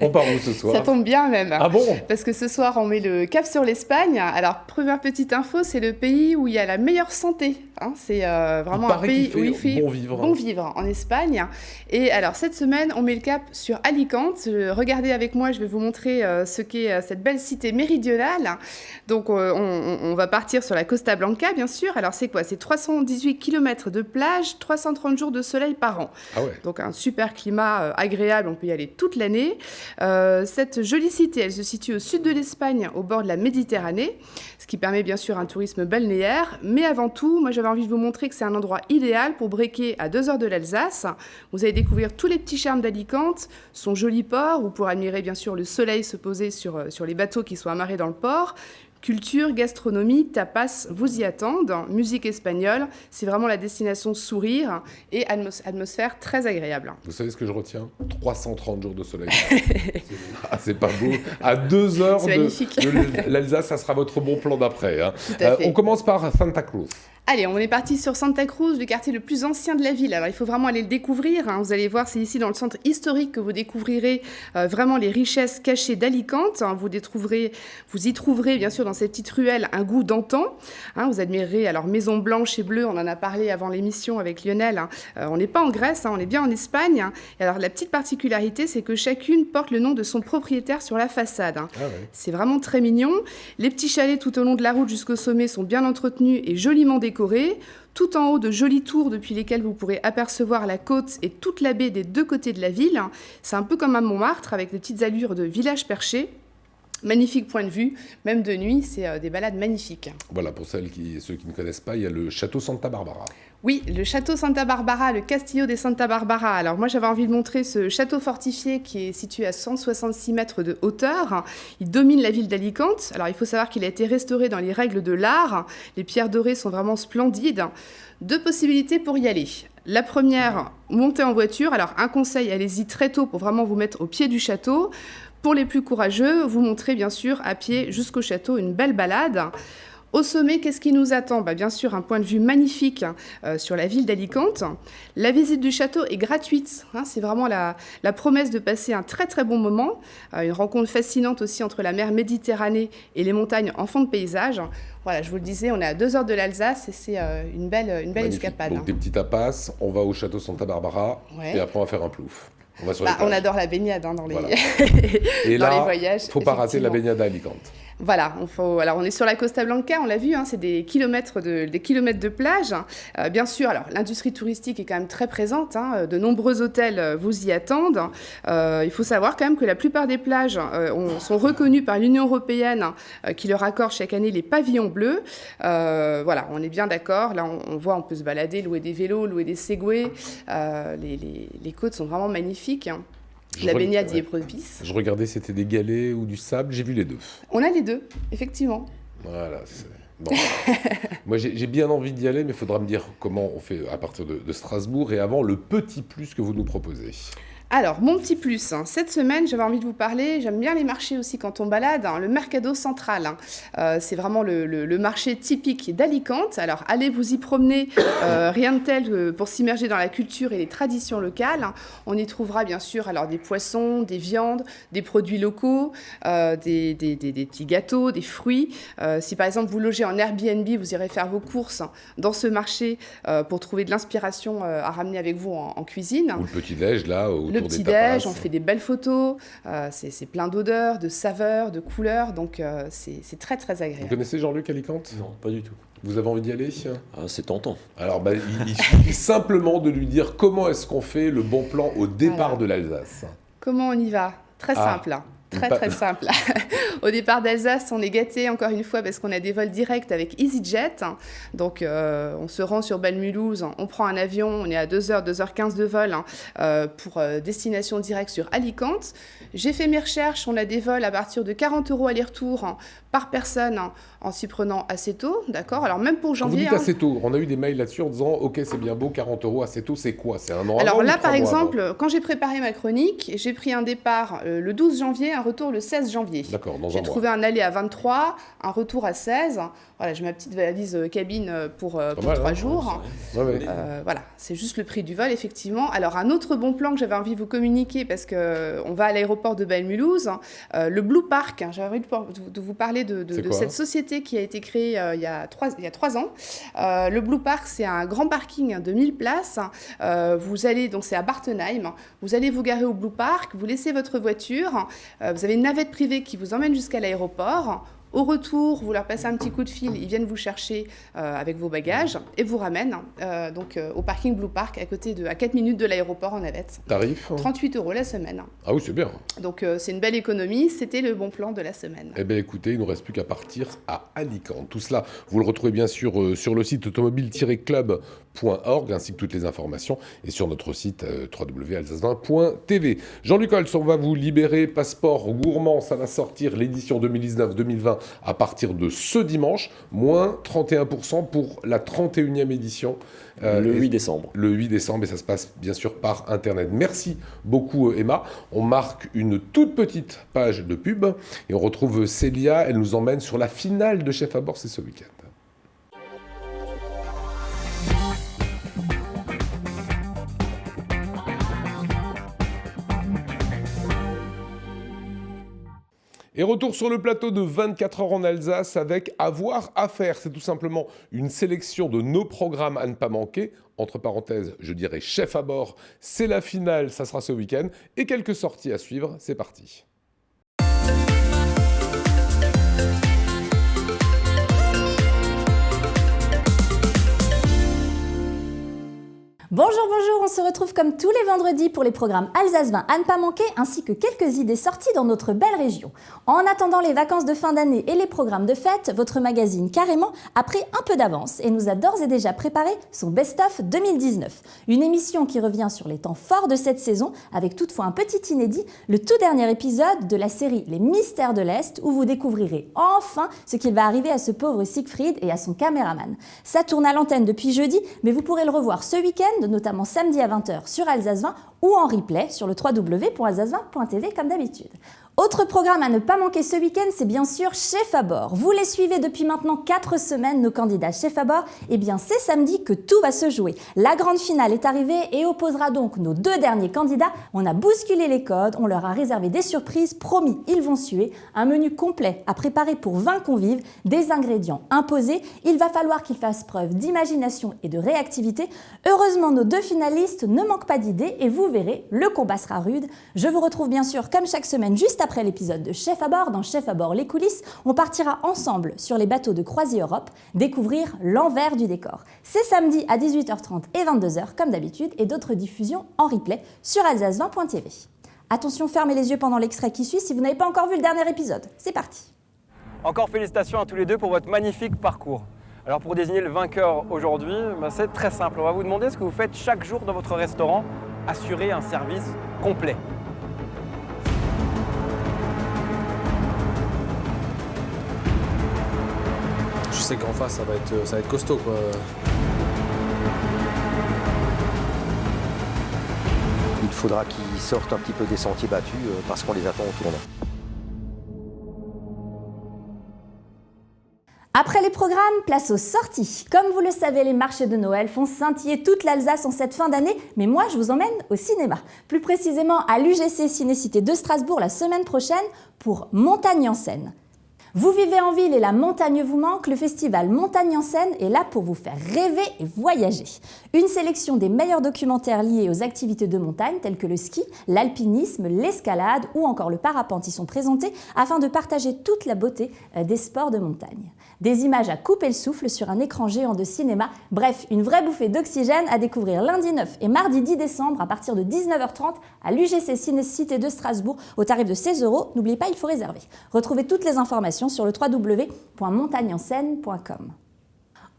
On part où ce soir ? Ça tombe bien même. Ah bon ? Parce que ce soir, on met le cap sur l'Espagne. Alors, première petite info, c'est le pays où il y a la meilleure santé. C'est vraiment un pays où il fait bon vivre en Espagne. Et alors, cette semaine, on met le cap sur Alicante. Regardez avec moi, je vais vous montrer ce qu'est cette belle cité méridionale. Donc, on va partir sur la Costa Blanca, bien sûr. Alors, c'est quoi ? C'est 318 km de plage, 330 jours de soleil par an. Ah ouais. Donc, un super climat agréable. On peut y aller toute l'année. Cette jolie cité, elle se situe au sud de l'Espagne, au bord de la Méditerranée, ce qui permet bien sûr un tourisme balnéaire. Mais avant tout, moi j'avais envie de vous montrer que c'est un endroit idéal pour breaker à 2 heures de l'Alsace. Vous allez découvrir tous les petits charmes d'Alicante, son joli port, où pour admirer bien sûr le soleil se poser sur les bateaux qui sont amarrés dans le port. Culture, gastronomie, tapas vous y attendent. Musique espagnole, c'est vraiment la destination sourire et atmosphère très agréable. Vous savez ce que je retiens ? 330 jours de soleil. C'est pas beau. À 2 heures de l'Alsace, ça sera votre bon plan d'après. Hein. On commence par Santa Cruz. Allez, on est parti sur Santa Cruz, le quartier le plus ancien de la ville. Alors, il faut vraiment aller le découvrir. Vous allez voir, c'est ici dans le centre historique que vous découvrirez vraiment les richesses cachées d'Alicante. Vous y trouverez, bien sûr, dans cette petite ruelle, un goût d'antan. Vous admirerez, alors, maison blanche et bleue, on en a parlé avant l'émission avec Lionel. On n'est pas en Grèce, on est bien en Espagne. Et alors, la petite particularité, c'est que chacune porte le nom de son propriétaire sur la façade. Ah ouais. C'est vraiment très mignon. Les petits chalets tout au long de la route jusqu'au sommet sont bien entretenus et joliment décorés. Tout en haut, de jolies tours depuis lesquelles vous pourrez apercevoir la côte et toute la baie des 2 côtés de la ville. C'est un peu comme à Montmartre, avec des petites allures de village perché. Magnifique point de vue, même de nuit, c'est des balades magnifiques. Voilà, pour ceux qui ne connaissent pas, il y a le château Santa Barbara. Oui, le château Santa Barbara, le Castillo de Santa Barbara. Alors moi, j'avais envie de montrer ce château fortifié qui est situé à 166 mètres de hauteur. Il domine la ville d'Alicante. Alors il faut savoir qu'il a été restauré dans les règles de l'art. Les pierres dorées sont vraiment splendides. 2 possibilités pour y aller. La première, monter en voiture. Alors un conseil, allez-y très tôt pour vraiment vous mettre au pied du château. Pour les plus courageux, vous montrez bien sûr à pied jusqu'au château une belle balade. Au sommet, qu'est-ce qui nous attend ? Bien sûr, un point de vue magnifique sur la ville d'Alicante. La visite du château est gratuite. C'est vraiment la promesse de passer un très très bon moment. Une rencontre fascinante aussi entre la mer Méditerranée et les montagnes en fond de paysage. Voilà, je vous le disais, on est à 2 heures de l'Alsace et c'est une belle escapade. Donc des petits tapas, on va au château Santa Barbara et après on va faire un plouf. On adore la baignade dans les, voilà. Et dans les voyages. Il ne faut pas rater la baignade à Alicante. Voilà, alors on est sur la Costa Blanca, on l'a vu, c'est des kilomètres de plage. Bien sûr, alors l'industrie touristique est quand même très présente, de nombreux hôtels vous y attendent. Il faut savoir quand même que la plupart des plages sont reconnues par l'Union européenne qui leur accorde chaque année les pavillons bleus. Voilà, on est bien d'accord, là on peut se balader, louer des vélos, louer des segways. Les côtes sont vraiment magnifiques. La baignade y est propice. Je regardais si c'était des galets ou du sable, j'ai vu les deux. On a les deux, effectivement. Voilà. Bon. Moi, j'ai bien envie d'y aller, mais il faudra me dire comment on fait à partir de Strasbourg et avant le petit plus que vous nous proposez. Alors, mon petit plus, cette semaine, j'avais envie de vous parler, j'aime bien les marchés aussi quand on balade, le Mercado Central. C'est vraiment le marché typique d'Alicante. Alors, allez vous y promener, rien de tel pour s'immerger dans la culture et les traditions locales. On y trouvera bien sûr alors, des poissons, des viandes, des produits locaux, des petits gâteaux, des fruits. Si par exemple vous logez en Airbnb, vous irez faire vos courses dans ce marché pour trouver de l'inspiration à ramener avec vous en cuisine. Ou le petit-déj là, le petit-déj, on fait des belles photos, c'est plein d'odeurs, de saveurs, de couleurs, donc c'est très très agréable. Vous connaissez Jean-Luc Alicante ? Non, pas du tout. Vous avez envie d'y aller ? C'est tentant. Alors il suffit simplement de lui dire comment est-ce qu'on fait le bon plan au départ de l'Alsace. Comment on y va ? Très simple. Très simple. Au départ d'Alsace, on est gâtés encore une fois parce qu'on a des vols directs avec EasyJet. Donc on se rend sur Bâle-Mulhouse, on prend un avion, on est à 2h, 2h15 de vol pour destination directe sur Alicante. J'ai fait mes recherches, on a des vols à partir de 40 € aller-retour par personne en s'y prenant assez tôt, d'accord ? Alors même pour janvier... Vous dites assez tôt, on a eu des mails là-dessus en disant « Ok, c'est bien beau, 40 € assez tôt, c'est quoi ? C'est un an Alors avant là, ou par 3 mois exemple, avant quand j'ai préparé ma chronique, j'ai pris un départ le 12 janvier, un retour le 16 janvier. D'accord, dans un J'ai mois. trouvé un aller à 23, un retour à 16. Voilà, j'ai ma petite valise cabine pour 3 jours. Voilà, c'est juste le prix du vol, effectivement. Alors, un autre bon plan que j'avais envie de vous communiquer, parce qu'on va à l'aéroport de Bâle-Mulhouse, le Blue Park. J'avais envie de vous parler de cette société qui a été créée il y a 3 ans. Le Blue Park, c'est un grand parking de 1000 places. Vous allez, donc c'est à Bartenheim, vous allez vous garer au Blue Park, vous laissez votre voiture, vous avez une navette privée qui vous emmène jusqu'à l'aéroport. Au retour, vous leur passez un petit coup de fil, ils viennent vous chercher avec vos bagages et vous ramènent au parking Blue Park à 4 minutes de l'aéroport en navette. Tarif ? 38 € la semaine. Ah oui, c'est bien. Donc c'est une belle économie, c'était le bon plan de la semaine. Eh bien écoutez, il ne nous reste plus qu'à partir à Alicante. Tout cela, vous le retrouvez bien sûr sur le site automobile-club.org ainsi que toutes les informations et sur notre site www.alsace20.tv. Jean-Luc Holtz, on va vous libérer. Passeport gourmand, ça va sortir l'édition 2019-2020 à partir de ce dimanche, moins 31% pour la 31e édition. Le 8 décembre. Le 8 décembre, et ça se passe bien sûr par Internet. Merci beaucoup Emma. On marque une toute petite page de pub et on retrouve Célia, elle nous emmène sur la finale de Chef à bord, c'est ce week-end. Et retour sur le plateau de 24 heures en Alsace avec Avoir à faire. C'est tout simplement une sélection de nos programmes à ne pas manquer. Entre parenthèses, je dirais Chef à bord, c'est la finale, ça sera ce week-end. Et quelques sorties à suivre, c'est parti. Bonjour, on se retrouve comme tous les vendredis pour les programmes Alsace 20 à ne pas manquer, ainsi que quelques idées sorties dans notre belle région. En attendant les vacances de fin d'année et les programmes de fête, votre magazine Carrément a pris un peu d'avance et nous a d'ores et déjà préparé son Best-of 2019. Une émission qui revient sur les temps forts de cette saison, avec toutefois un petit inédit, le tout dernier épisode de la série Les Mystères de l'Est, où vous découvrirez enfin ce qu'il va arriver à ce pauvre Siegfried et à son caméraman. Ça tourne à l'antenne depuis jeudi, mais vous pourrez le revoir ce week-end, notamment samedi à 20h sur Alsace 20 ou en replay sur le www.alsace20.tv comme d'habitude. Autre programme à ne pas manquer ce week-end, c'est bien sûr Chef à bord. Vous les suivez depuis maintenant 4 semaines, nos candidats Chef à bord. Eh bien, c'est samedi que tout va se jouer. La grande finale est arrivée et opposera donc nos 2 derniers candidats. On a bousculé les codes, on leur a réservé des surprises, promis, ils vont suer. Un menu complet à préparer pour 20 convives, des ingrédients imposés. Il va falloir qu'ils fassent preuve d'imagination et de réactivité. Heureusement, nos 2 finalistes ne manquent pas d'idées et vous verrez, le combat sera rude. Je vous retrouve bien sûr comme chaque semaine juste après l'épisode de Chef à bord. Dans Chef à bord les coulisses, on partira ensemble sur les bateaux de Croisière Europe découvrir l'envers du décor. C'est samedi à 18h30 et 22h comme d'habitude et d'autres diffusions en replay sur alsace20.tv. Attention, fermez les yeux pendant l'extrait qui suit si vous n'avez pas encore vu le dernier épisode. C'est parti. Encore félicitations à tous les deux pour votre magnifique parcours. Alors pour désigner le vainqueur aujourd'hui, c'est très simple. On va vous demander ce que vous faites chaque jour dans votre restaurant, assurer un service complet. Je sais qu'en face, ça va être costaud, quoi. Il faudra qu'ils sortent un petit peu des sentiers battus parce qu'on les attend au tournant. Après les programmes, place aux sorties. Comme vous le savez, les marchés de Noël font scintiller toute l'Alsace en cette fin d'année, mais moi je vous emmène au cinéma. Plus précisément à l'UGC Ciné-Cité de Strasbourg la semaine prochaine pour Montagne en scène. Vous vivez en ville et la montagne vous manque, le festival Montagne en scène est là pour vous faire rêver et voyager. Une sélection des meilleurs documentaires liés aux activités de montagne telles que le ski, l'alpinisme, l'escalade ou encore le parapente y sont présentés afin de partager toute la beauté des sports de montagne. Des images à couper le souffle sur un écran géant de cinéma, bref, une vraie bouffée d'oxygène à découvrir lundi 9 et mardi 10 décembre à partir de 19h30 à l'UGC Ciné-Cité de Strasbourg au tarif de 16 €. N'oubliez pas, il faut réserver. Retrouvez toutes les informations sur le www.montagneenscène.com.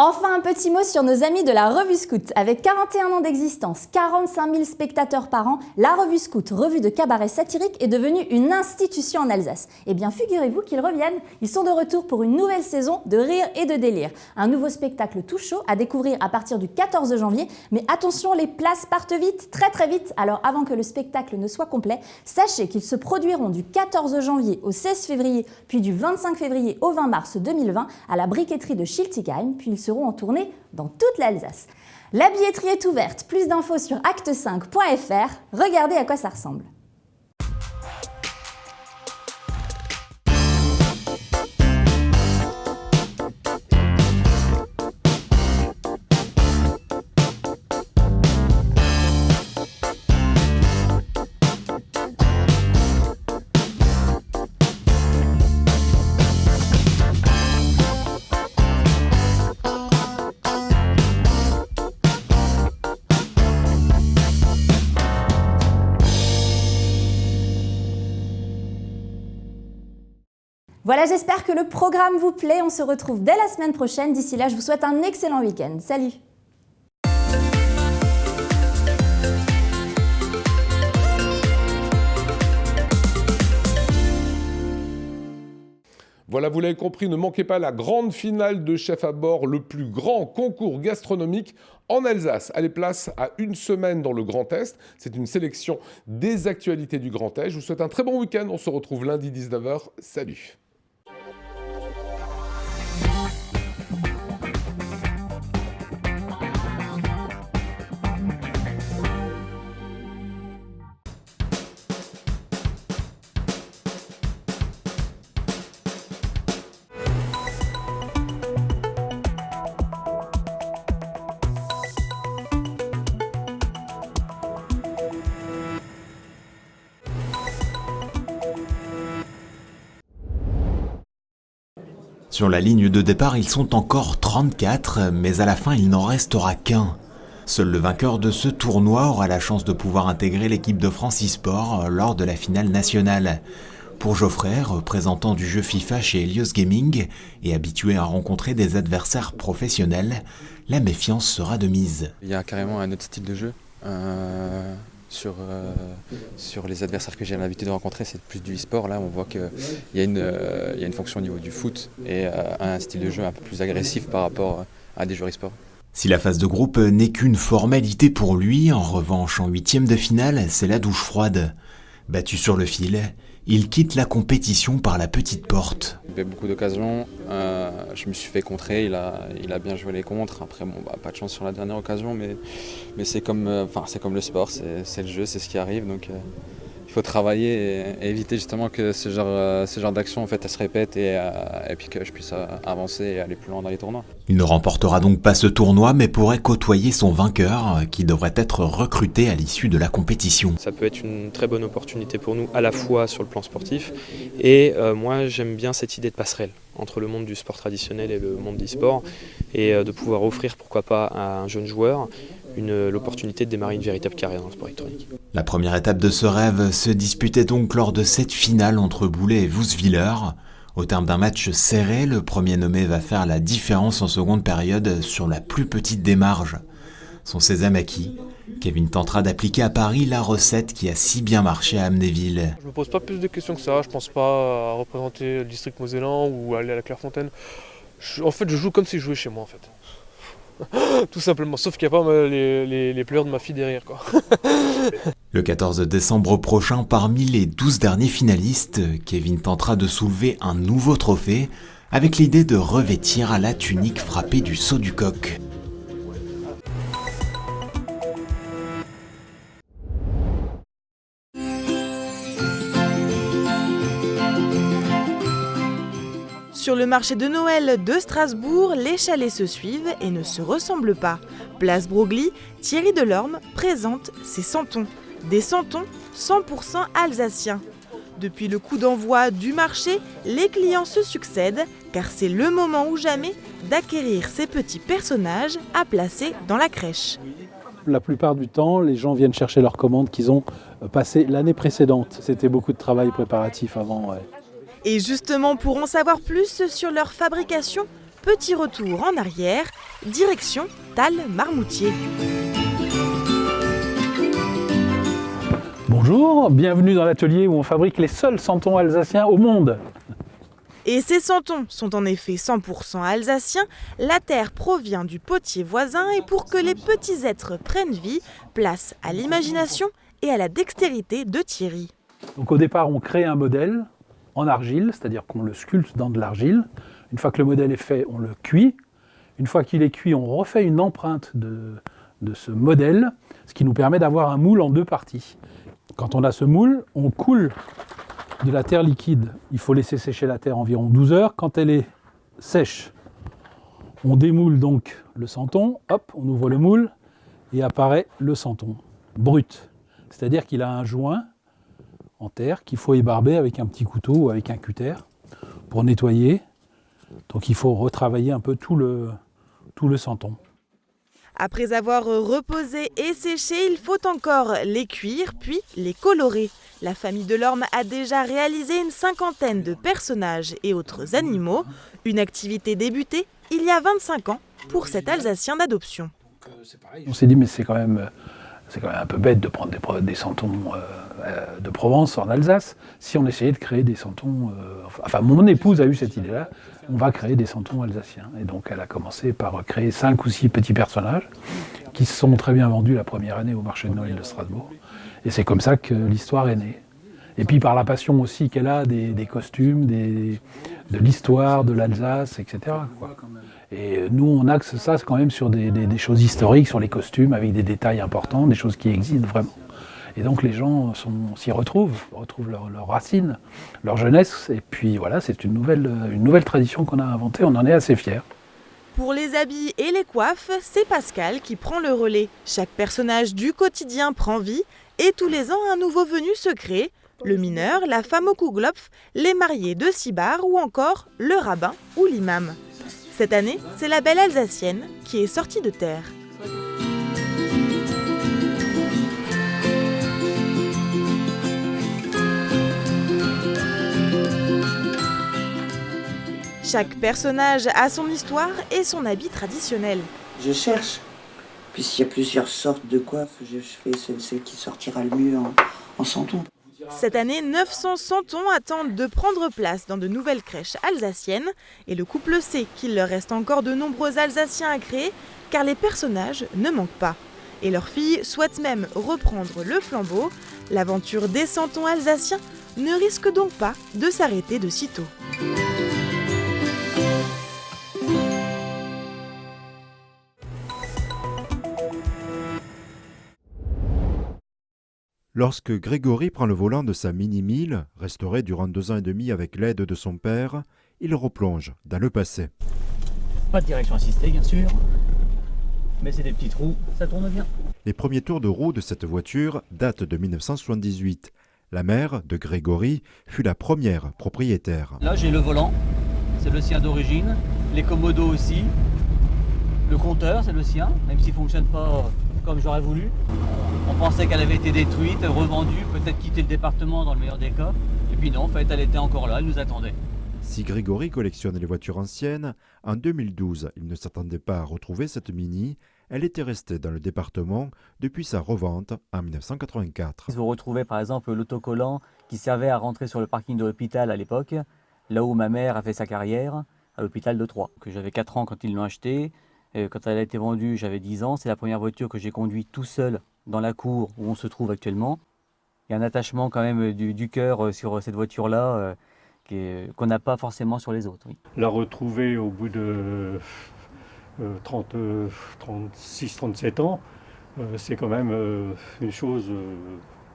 Enfin, un petit mot sur nos amis de la Revue Scout. Avec 41 ans d'existence, 45 000 spectateurs par an, la Revue Scout, revue de cabaret satirique, est devenue une institution en Alsace. Eh bien, figurez-vous qu'ils reviennent. Ils sont de retour pour une nouvelle saison de rire et de délire. Un nouveau spectacle tout chaud à découvrir à partir du 14 janvier. Mais attention, les places partent vite, très très vite. Alors, avant que le spectacle ne soit complet, sachez qu'ils se produiront du 14 janvier au 16 février, puis du 25 février au 20 mars 2020 à la briqueterie de Schiltigheim, puis ils seront en tournée dans toute l'Alsace. La billetterie est ouverte, plus d'infos sur acte5.fr, regardez à quoi ça ressemble. Voilà, j'espère que le programme vous plaît. On se retrouve dès la semaine prochaine. D'ici là, je vous souhaite un excellent week-end. Salut! Voilà, vous l'avez compris, ne manquez pas la grande finale de Chef à bord, le plus grand concours gastronomique en Alsace. Allez, place à une semaine dans le Grand Est. C'est une sélection des actualités du Grand Est. Je vous souhaite un très bon week-end. On se retrouve lundi 19h. Salut! Sur la ligne de départ, ils sont encore 34, mais à la fin, il n'en restera qu'un. Seul le vainqueur de ce tournoi aura la chance de pouvoir intégrer l'équipe de France eSport lors de la finale nationale. Pour Geoffrey, représentant du jeu FIFA chez Helios Gaming et habitué à rencontrer des adversaires professionnels, la méfiance sera de mise. Il y a carrément un autre style de jeu. Sur les adversaires que j'ai l'habitude de rencontrer, c'est plus du e-sport. Là, on voit qu'il y a une fonction au niveau du foot et un style de jeu un peu plus agressif par rapport à des joueurs e-sport. Si la phase de groupe n'est qu'une formalité pour lui, en revanche, en 8e de finale, c'est la douche froide. Battu sur le fil, Il quitte la compétition par la petite porte. Il y avait beaucoup d'occasions, je me suis fait contrer, il a bien joué les contres. Après, bon, pas de chance sur la dernière occasion, mais c'est comme le sport, c'est le jeu, c'est ce qui arrive. Donc il faut travailler et éviter justement que ce genre d'action en fait, elle se répète et puis que je puisse avancer et aller plus loin dans les tournois. Il ne remportera donc pas ce tournoi, mais pourrait côtoyer son vainqueur, qui devrait être recruté à l'issue de la compétition. Ça peut être une très bonne opportunité pour nous, à la fois sur le plan sportif, et moi j'aime bien cette idée de passerelle entre le monde du sport traditionnel et le monde du sport, et de pouvoir offrir, pourquoi pas, à un jeune joueur l'opportunité de démarrer une véritable carrière dans le sport électronique. La première étape de ce rêve se disputait donc lors de cette finale entre Boulay et Wooswiller. Au terme d'un match serré, le premier nommé va faire la différence en seconde période sur la plus petite des marges. Son sésame acquis, Kevin tentera d'appliquer à Paris la recette qui a si bien marché à Amnéville. Je me pose pas plus de questions que ça, je pense pas à représenter le district mosellan ou aller à la Clairefontaine. En fait, je joue comme si je jouais chez moi en fait. Tout simplement, sauf qu'il n'y a pas les pleurs de ma fille derrière, quoi. Le 14 décembre prochain, parmi les 12 derniers finalistes, Kevin tentera de soulever un nouveau trophée avec l'idée de revêtir la tunique frappée du sceau du coq. Sur le marché de Noël de Strasbourg, les chalets se suivent et ne se ressemblent pas. Place Broglie, Thierry Delorme présente ses santons. Des santons 100% alsaciens. Depuis le coup d'envoi du marché, les clients se succèdent car c'est le moment ou jamais d'acquérir ces petits personnages à placer dans la crèche. La plupart du temps, les gens viennent chercher leurs commandes qu'ils ont passées l'année précédente. C'était beaucoup de travail préparatif avant. Ouais. Et justement, pour en savoir plus sur leur fabrication, petit retour en arrière, direction Thalles-Marmoutier. Bonjour, bienvenue dans l'atelier où on fabrique les seuls santons alsaciens au monde. Et ces santons sont en effet 100% alsaciens, la terre provient du potier voisin et pour que les petits êtres prennent vie, place à l'imagination et à la dextérité de Thierry. Donc au départ, on crée un modèle en argile, c'est-à-dire qu'on le sculpte dans de l'argile. Une fois que le modèle est fait, on le cuit. Une fois qu'il est cuit, on refait une empreinte de ce modèle, ce qui nous permet d'avoir un moule en deux parties. Quand on a ce moule, on coule de la terre liquide. Il faut laisser sécher la terre environ 12 heures. Quand elle est sèche, on démoule donc le santon, hop, on ouvre le moule et apparaît le santon brut. C'est-à-dire qu'il a un joint en terre qu'il faut ébarber avec un petit couteau ou avec un cutter pour nettoyer. Donc il faut retravailler un peu tout le santon. Après avoir reposé et séché, il faut encore les cuire puis les colorer. La famille Delorme a déjà réalisé une 50aine de personnages et autres animaux. Une activité débutée il y a 25 ans pour cet Alsacien d'adoption. On s'est dit mais c'est quand même un peu bête de prendre des santons de Provence en Alsace. Si on essayait de créer des santons... Enfin, mon épouse a eu cette idée-là. On va créer des santons alsaciens. Et donc, elle a commencé par créer 5 ou 6 petits personnages qui se sont très bien vendus la première année au marché de Noël de Strasbourg. Et c'est comme ça que l'histoire est née. Et puis, par la passion aussi qu'elle a des costumes, de l'histoire, de l'Alsace, etc. quoi. Et nous, on axe ça quand même sur des choses historiques, sur les costumes, avec des détails importants, des choses qui existent vraiment. Et donc les gens s'y retrouvent leurs racines, leur jeunesse. Et puis voilà, c'est une nouvelle tradition qu'on a inventée, on en est assez fiers. Pour les habits et les coiffes, c'est Pascal qui prend le relais. Chaque personnage du quotidien prend vie et tous les ans, un nouveau venu se crée. Le mineur, la femme au Kuglopf, les mariés de Cibar ou encore le rabbin ou l'imam. Cette année, c'est la belle alsacienne qui est sortie de terre. Chaque personnage a son histoire et son habit traditionnel. Je cherche, puisqu'il y a plusieurs sortes de coiffes, je fais celle qui sortira le mieux en santon. Cette année, 900 santons attendent de prendre place dans de nouvelles crèches alsaciennes et le couple sait qu'il leur reste encore de nombreux Alsaciens à créer car les personnages ne manquent pas. Et leur fille souhaite même reprendre le flambeau. L'aventure des santons alsaciens ne risque donc pas de s'arrêter de sitôt. Lorsque Grégory prend le volant de sa Mini 1000, restaurée durant 2 ans et demi avec l'aide de son père, il replonge dans le passé. Pas de direction assistée, bien sûr, mais c'est des petits trous, ça tourne bien. Les premiers tours de roue de cette voiture datent de 1978. La mère de Grégory fut la première propriétaire. Là, j'ai le volant, c'est le sien d'origine, les commodos aussi, le compteur, c'est le sien, même s'il ne fonctionne pas comme j'aurais voulu. On pensait qu'elle avait été détruite, revendue, peut-être quitter le département dans le meilleur des cas. Et puis non, en fait, elle était encore là, elle nous attendait. Si Grégory collectionne les voitures anciennes, en 2012, il ne s'attendait pas à retrouver cette Mini. Elle était restée dans le département depuis sa revente en 1984. Ils ont retrouvé par exemple l'autocollant qui servait à rentrer sur le parking de l'hôpital à l'époque, là où ma mère a fait sa carrière, à l'hôpital de Troyes. J'avais 4 ans quand ils l'ont acheté. Quand elle a été vendue, j'avais 10 ans. C'est la première voiture que j'ai conduite tout seul dans la cour où on se trouve actuellement. Il y a un attachement quand même du cœur sur cette voiture-là qu'on n'a pas forcément sur les autres. Oui. La retrouver au bout de 36-37 ans, c'est quand même une chose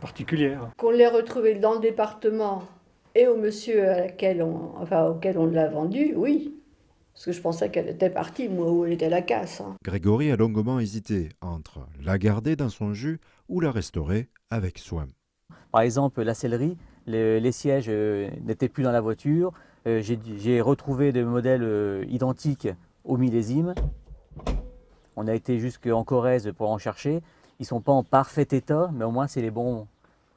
particulière. Qu'on l'ait retrouvée dans le département et au monsieur auquel on l'a vendue, oui. Parce que je pensais qu'elle était partie, moi, où elle était à la casse. Grégory a longuement hésité entre la garder dans son jus ou la restaurer avec soin. Par exemple, la sellerie, les sièges n'étaient plus dans la voiture. J'ai retrouvé des modèles identiques au millésime. On a été jusqu'en Corrèze pour en chercher. Ils ne sont pas en parfait état, mais au moins c'est les bons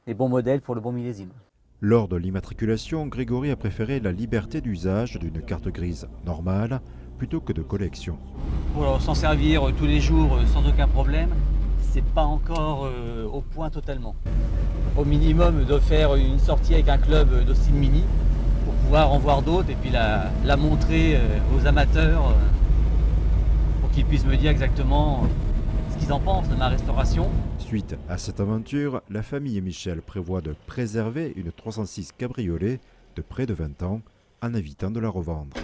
modèles pour le bon millésime. Lors de l'immatriculation, Grégory a préféré la liberté d'usage d'une carte grise normale plutôt que de collection. Pour s'en servir tous les jours sans aucun problème, c'est pas encore au point totalement. Au minimum de faire une sortie avec un club d'Austin Mini pour pouvoir en voir d'autres et puis la montrer aux amateurs pour qu'ils puissent me dire exactement ce qu'ils en pensent de ma restauration. Suite à cette aventure, la famille Michel prévoit de préserver une 306 cabriolet de près de 20 ans en évitant de la revendre.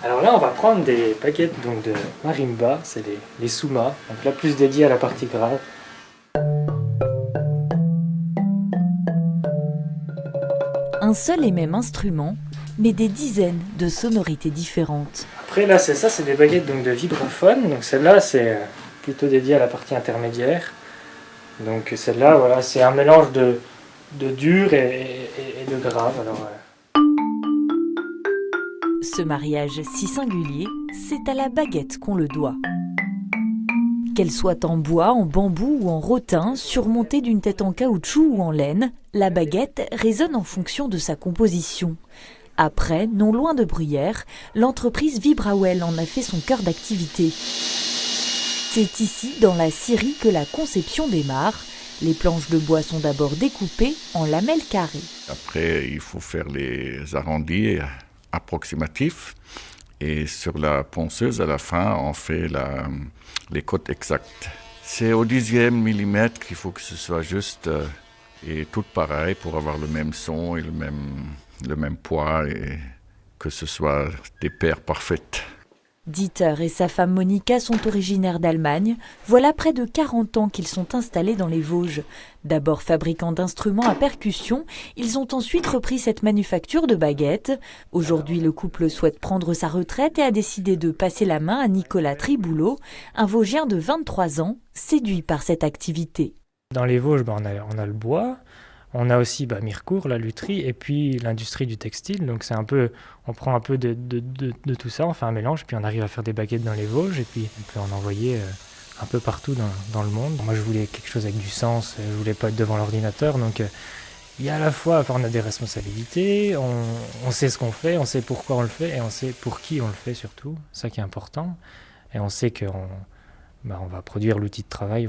Alors là, on va prendre des baguettes donc, de marimba, c'est les sumas, donc là plus dédiées à la partie grave. Un seul et même instrument, mais des dizaines de sonorités différentes. Après là, c'est des baguettes donc, de vibraphone, donc celle-là c'est plutôt dédiée à la partie intermédiaire. Donc celle-là, voilà, c'est un mélange de dur et de grave. Alors, Ce mariage si singulier, c'est à la baguette qu'on le doit. Qu'elle soit en bois, en bambou ou en rotin, surmontée d'une tête en caoutchouc ou en laine, la baguette résonne en fonction de sa composition. Après, non loin de Bruyères, l'entreprise Vibrawell en a fait son cœur d'activité. C'est ici, dans la scierie, que la conception démarre. Les planches de bois sont d'abord découpées en lamelles carrées. Après, il faut faire les arrondis approximatifs. Et sur la ponceuse, à la fin, on fait les cotes exactes. C'est au 10e millimètre qu'il faut que ce soit juste et tout pareil pour avoir le même son et le même poids et que ce soit des paires parfaites. Dieter et sa femme Monika sont originaires d'Allemagne. Voilà près de 40 ans qu'ils sont installés dans les Vosges. D'abord fabricants d'instruments à percussion, ils ont ensuite repris cette manufacture de baguettes. Aujourd'hui, le couple souhaite prendre sa retraite et a décidé de passer la main à Nicolas Triboulot, un Vosgien de 23 ans, séduit par cette activité. Dans les Vosges, on a le bois. On a aussi Mirecourt, la lutherie, et puis l'industrie du textile. Donc c'est un peu, on prend un peu de tout ça, on fait un mélange, puis on arrive à faire des baguettes dans les Vosges, et puis on peut en envoyer un peu partout dans le monde. Moi je voulais quelque chose avec du sens, je voulais pas être devant l'ordinateur, donc il y a à la fois, on a des responsabilités, on sait ce qu'on fait, on sait pourquoi on le fait, et on sait pour qui on le fait surtout, ça qui est important. Et on sait qu'on va produire l'outil de travail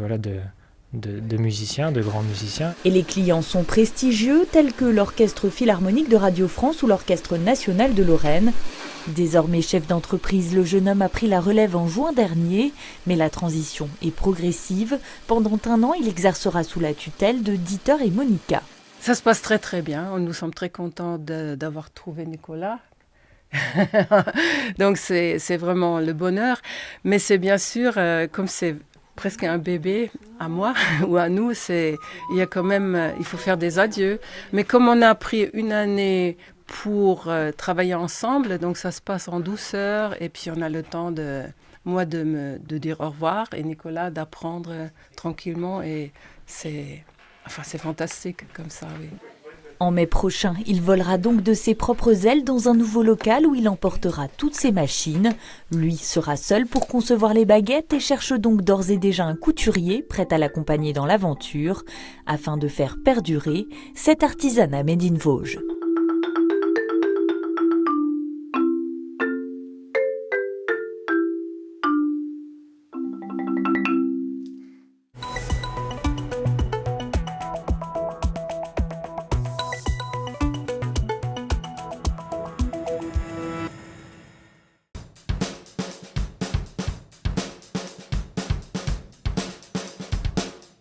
de musiciens, de grands musiciens. Et les clients sont prestigieux, tels que l'Orchestre Philharmonique de Radio France ou l'Orchestre National de Lorraine. Désormais chef d'entreprise, le jeune homme a pris la relève en juin dernier, mais la transition est progressive. Pendant un an, il exercera sous la tutelle de Dieter et Monica. Ça se passe très très bien, nous sommes très contents d'avoir trouvé Nicolas. Donc c'est vraiment le bonheur, mais c'est bien sûr, comme c'est presque un bébé à moi ou à nous, il faut faire des adieux. Mais comme on a pris une année pour travailler ensemble, donc ça se passe en douceur et puis on a le temps de dire au revoir et Nicolas d'apprendre tranquillement et c'est fantastique comme ça, oui. En mai prochain, il volera donc de ses propres ailes dans un nouveau local où il emportera toutes ses machines. Lui sera seul pour concevoir les baguettes et cherche donc d'ores et déjà un couturier prêt à l'accompagner dans l'aventure afin de faire perdurer cet artisanat made in Vosges.